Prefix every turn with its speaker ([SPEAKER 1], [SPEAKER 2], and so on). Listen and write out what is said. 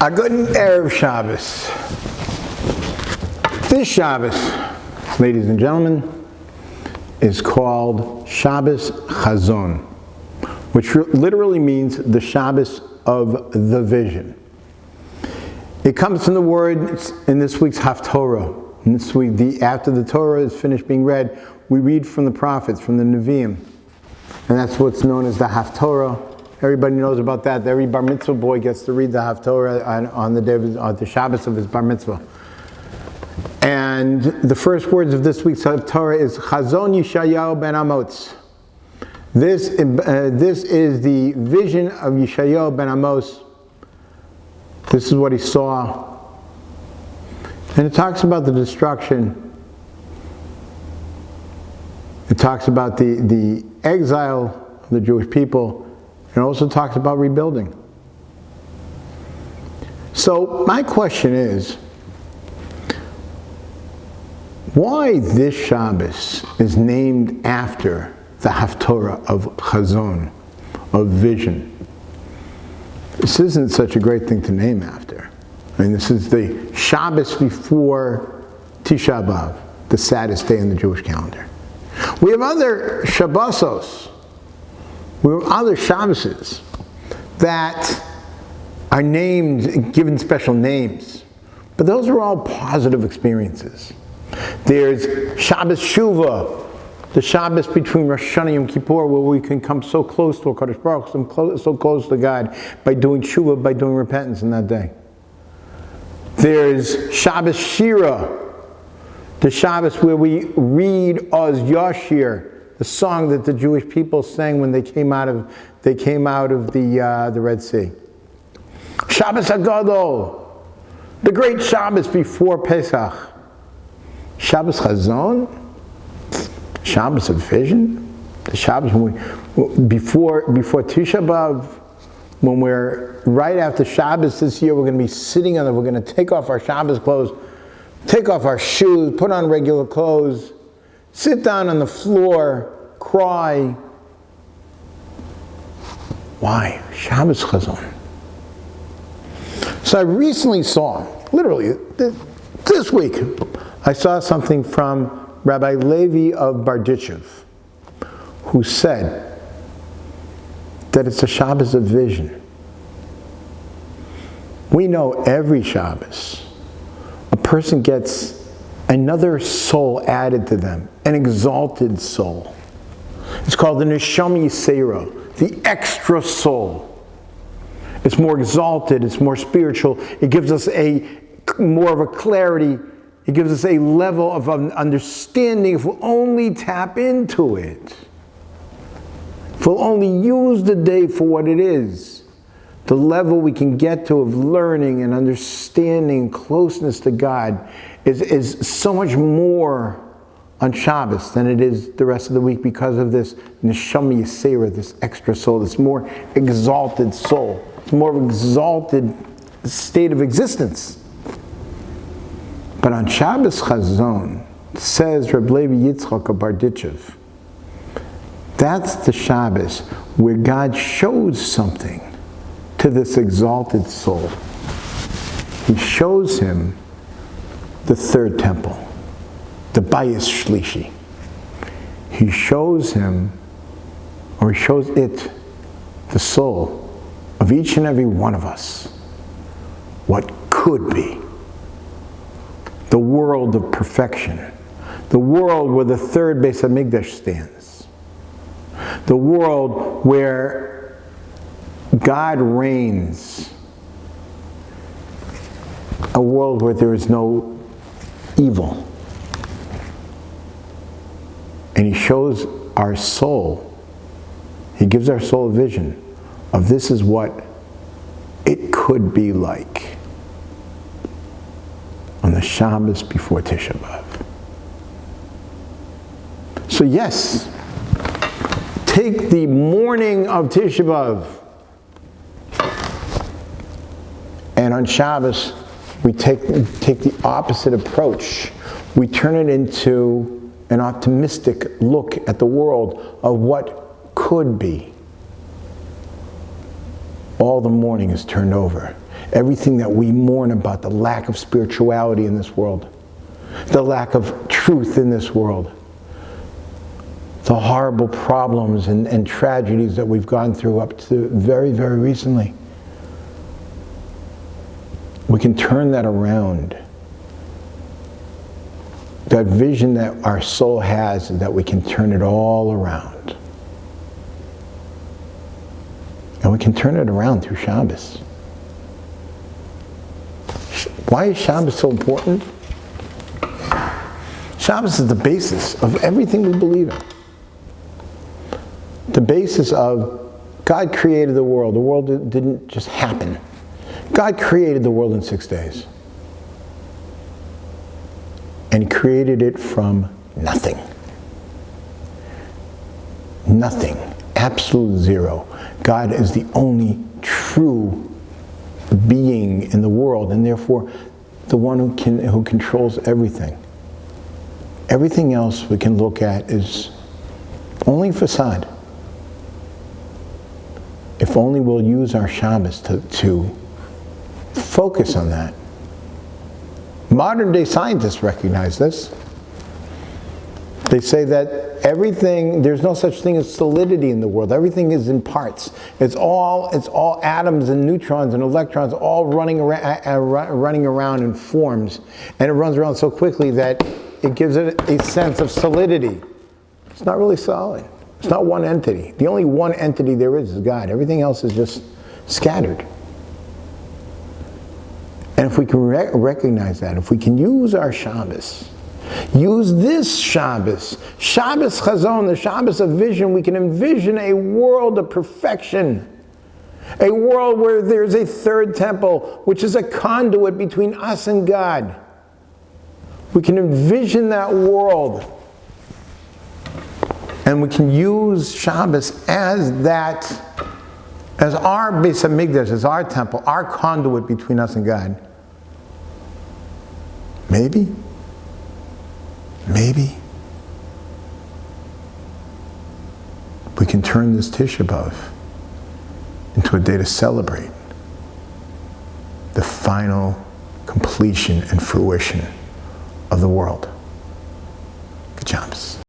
[SPEAKER 1] A good Erev Shabbos. This Shabbos, ladies and gentlemen, is called Shabbos Chazon, which literally means the Shabbos of the vision. It comes from the word in this week's Haftorah. And this week, after the Torah is finished being read, we read from the prophets, from the Nevi'im. And that's what's known as the Haftorah. Everybody knows about that. Every bar mitzvah boy gets to read the Haftorah on the day of the Shabbos of his bar mitzvah. And the first words of this week's Haftorah is Chazon Yeshayahu ben Amos. This is the vision of Yeshayahu ben Amos. This is what he saw. And it talks about the destruction. It talks about the exile of the Jewish people. It also talks about rebuilding. So my question is, why this Shabbos is named after the Haftorah of Chazon, of vision? This isn't such a great thing to name after. I mean, this is the Shabbos before Tisha B'Av, the saddest day in the Jewish calendar. We have other Shabbosos, we have other Shabboses that are named, given special names, but those are all positive experiences. There's Shabbos Shuvah, the Shabbos between Rosh Hashanah and Yom Kippur, where we can come so close to HaKadosh Baruch Hu, so close to God, by doing Shuvah, by doing repentance in that day. There's Shabbos Shira, the Shabbos where we read Oz Yashir, the song that the Jewish people sang when they came out of the Red Sea. Shabbos Hagadol, the great Shabbos before Pesach. Shabbos Chazon, Shabbos of vision, the Shabbos before Tisha B'Av, when we're right after Shabbos this year, we're going to be sitting on it. We're going to take off our Shabbos clothes, take off our shoes, put on regular clothes, sit down on the floor, cry. Why? Shabbos Chazon. So I recently saw, literally this week, I saw something from Rabbi Levi of Berditchev, who said that it's a Shabbos of vision. We know every Shabbos, a person gets another soul added to them, an exalted soul. It's called the Neshama Yisera, the extra soul. It's more exalted, it's more spiritual. It gives us more of a clarity. It gives us a level of understanding if we'll only tap into it. If we'll only use the day for what it is. The level we can get to of learning and understanding closeness to God is so much more on Shabbos than it is the rest of the week because of this Neshama Yisera, this extra soul, this more exalted soul, this more exalted state of existence. But on Shabbos Chazon, says Rabbi Levi Yitzchak of Berditchev, that's the Shabbos where God shows something to this exalted soul. He shows him the third temple, the Bayis Shlishi. He shows him, or he shows it, the soul of each and every one of us, what could be. The world of perfection. The world where the third Beis HaMikdash stands. The world where God reigns. A world where there is no evil. And he shows our soul, he gives our soul a vision of this is what it could be like on the Shabbos before Tisha B'Av. So yes, take the morning of Tisha B'Av, and on Shabbos we take the opposite approach. We turn it into an optimistic look at the world of what could be. All the morning is turned over. everything that we mourn about, the lack of spirituality in this world, the lack of truth in this world, the horrible problems and tragedies that we've gone through up to very, very recently. We can turn that around. That vision that our soul has is that we can turn it all around. And we can turn it around through Shabbos. Why is Shabbos so important? Shabbos is the basis of everything we believe in. The basis of God created the world. The world didn't just happen. God created the world in 6 days. And He created it from nothing. Nothing. Absolute zero. God is the only true being in the world, and therefore the one who controls everything. Everything else we can look at is only facade. If only we'll use our Shabbos to focus on that. Modern day scientists recognize this. They say that everything, there's no such thing as solidity in the world. Everything is in parts. It's all atoms and neutrons and electrons all running around in forms. And it runs around so quickly that it gives it a sense of solidity. It's not really solid. It's not one entity. The only one entity there is God. Everything else is just scattered. And if we can recognize that, if we can use our Shabbos, use this Shabbos, Shabbos Chazon, the Shabbos of vision, we can envision a world of perfection. A world where there's a third temple, which is a conduit between us and God. We can envision that world. And we can use Shabbos as our Beis Hamikdash, as our temple, our conduit between us and God. Maybe. We can turn this Tisha B'Av into a day to celebrate the final completion and fruition of the world. Good jobs.